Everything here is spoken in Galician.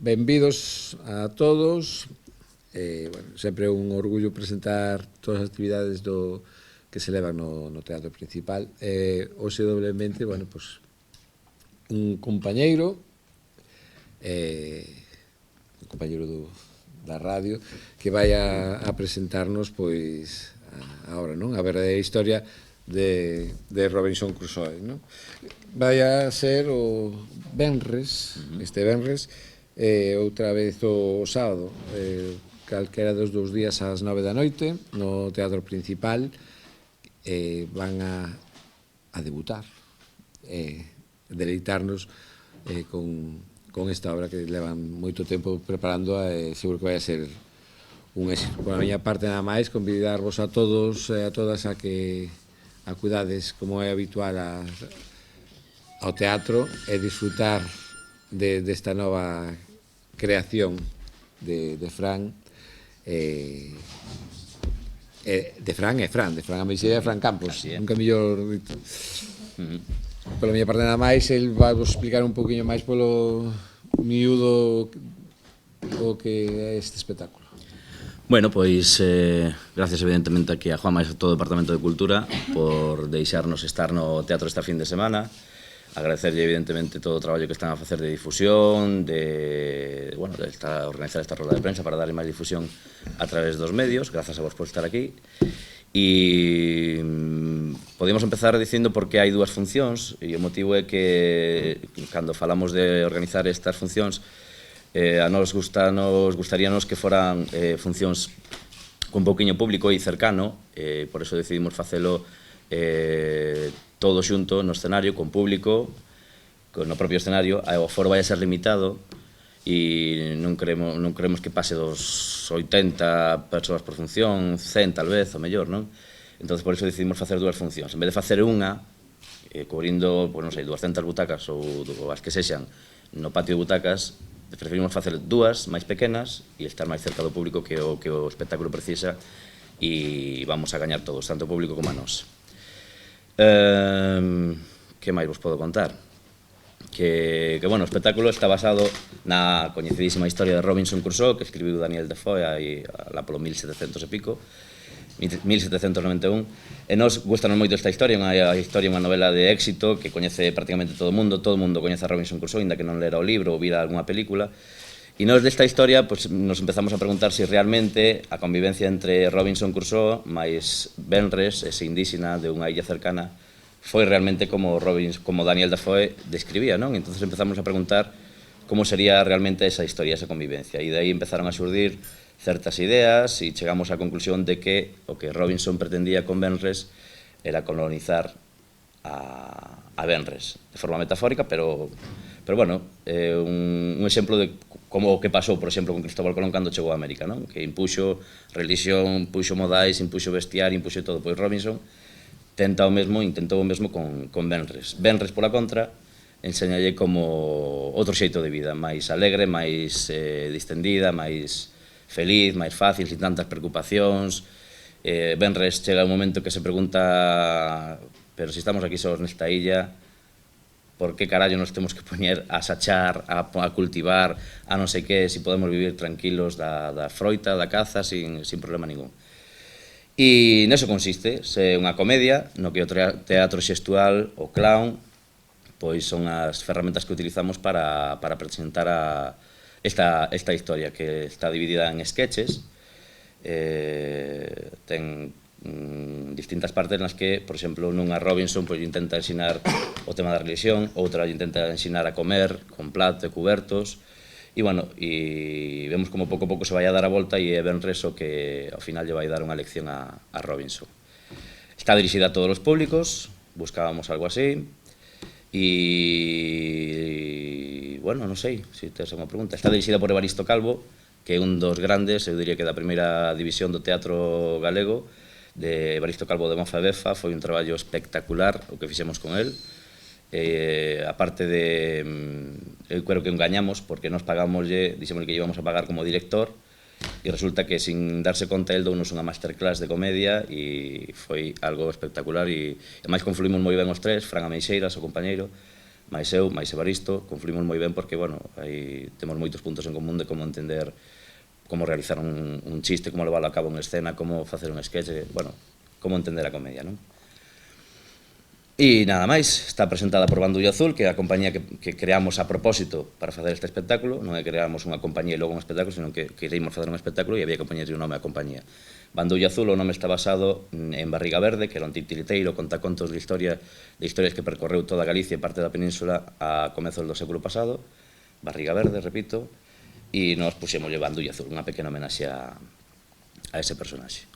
benvidos a todos. Bueno, sempre é un orgullo presentar todas as actividades que se levan no teatro principal. Hoxe doblemente, bueno, pues, un compañeiro da radio que vai a presentarnos, pois, agora, non? A verdadeira historia de Robinson Crusoe, non? Vai a ser o venres, este venres, outra vez o sábado, calquera dos dous días ás 9 da noite no teatro principal. Van a debutar, deleitarnos con esta obra que levan moito tempo preparando, e seguro que vai a ser un éxito. Por a miña parte, nada máis, convidarvos a todos e a todas a que acudades, como é habitual, ao teatro e disfrutar desta nova creación de Fran, de Fran Ameixeira e Fran Campos, nunca mellor dito. Pola miña parte, nada máis, el vai vos explicar un poquinho máis polo miúdo o que é este espectáculo. Bueno, pois, gracias evidentemente aquí a Juanma e a todo o Departamento de Cultura por deixarnos estar no teatro esta fin de semana. Agradecerlle evidentemente todo o traballo que están a facer de difusión, de organizar esta roda de prensa para darle máis difusión a través dos medios. Grazas a vos por estar aquí. E podemos empezar dicindo por que hai dúas funcións, e o motivo é que cando falamos de organizar estas funcións, a nos gustaríanos que foran funcións con pouquiño público e cercano, por eso decidimos facelo todo xunto no escenario, con público, no propio escenario. O foro vai a ser limitado e non queremos que pase dos 80 persoas por función, 100 tal vez, ou mellor, non? Entón, por eso decidimos facer dúas funcións. En vez de facer unha, cubrindo, non sei, 200 butacas ou as que sexan no patio de butacas, preferimos facer dúas máis pequenas e estar máis cerca do público que o espectáculo precisa, e vamos a gañar todos, tanto o público como a nós. Que máis vos podo contar? Que bueno, o espectáculo está basado na coñecidísima historia de Robinson Crusoe, que escribiu Daniel Defoe aí lá polo 1700 e pico, 1791, e nos gustanos moito esta historia. A historia é unha novela de éxito que coñece prácticamente todo o mundo coñece a Robinson Crusoe, inda que non lera o libro ou vira algunha película. E nos desta historia nos empezamos a preguntar se realmente a convivencia entre Robinson Crusoe máis Venres, ese indíxena de unha illa cercana, foi realmente como Daniel Defoe describía, non? Entón empezamos a preguntar como sería realmente esa historia, esa convivencia, e de aí empezaron a xurdir certas ideas e chegamos á conclusión de que o que Robinson pretendía con Venres era colonizar a Venres de forma metafórica, pero bueno, un exemplo de como o que pasou, por exemplo, con Cristóbal Colón cando chegou a América, non? Que impuxo religión, impuxo modais, impuxo bestiario, impuxo todo. Pois Robinson intentou o mesmo con Venres. Venres, pola contra, enseñalle como outro xeito de vida, máis alegre, máis distendida, máis feliz, máis fácil, sin tantas preocupacións. Venres chega un momento que se pregunta: pero se estamos aquí sós nesta illa, por que carallo nos temos que poñer a sachar, a cultivar, a non sei que, se podemos vivir tranquilos da froita, da caza, sin problema ningún. E neso consiste, se unha comedia no que o teatro xestual, o clown, pois son as ferramentas que utilizamos para presentar esta historia, que está dividida en sketches. Ten distintas partes nas que, por exemplo, nunha Robinson intenta ensinar o tema da religión, outra intenta ensinar a comer con plato e cubertos. E, bueno, vemos como pouco a pouco se vai a dar a volta, e é Venres o que ao final lle vai dar unha lección a Robinson. Está dirixida a todos os públicos, buscábamos algo así, e, bueno, non sei se tes unha pregunta. Está dirixida por Evaristo Calvo, que é un dos grandes, eu diría que da primeira división do teatro galego, de Evaristo Calvo de Mofa e Befa. Foi un traballo espectacular o que fixemos con el. Aparte de, eu creo que engañamos, porque nos pagámoslle, dixemos que íbamos a pagar como director, e resulta que, sin darse conta, el dounos unha masterclass de comedia, e foi algo espectacular. E ademais confluímos moi ben os tres, Fran Ameixeiras, o compañeiro, máis eu, máis Evaristo, confluimos moi ben porque, bueno, aí temos moitos puntos en común de como entender, como realizar un chiste, como levarlo a cabo en escena, como facer un sketch, bueno, como entender a comedia, non? E nada máis, está presentada por Bandullo Azul, que é a compañía que creamos a propósito para facer este espectáculo. Non é que creamos unha compañía e logo un espectáculo, senón que queríamos facer un espectáculo e había que poñerlle un nome á compañía. Bandullo Azul, o nome está basado en Barriga Verde, que era un titiriteiro, contacontos de historias que percorreu toda Galicia e parte da península a comezos do século pasado. Barriga Verde, repito, e nos puxémoslle Bandullo Azul, unha pequena homenaxe a ese personaxe.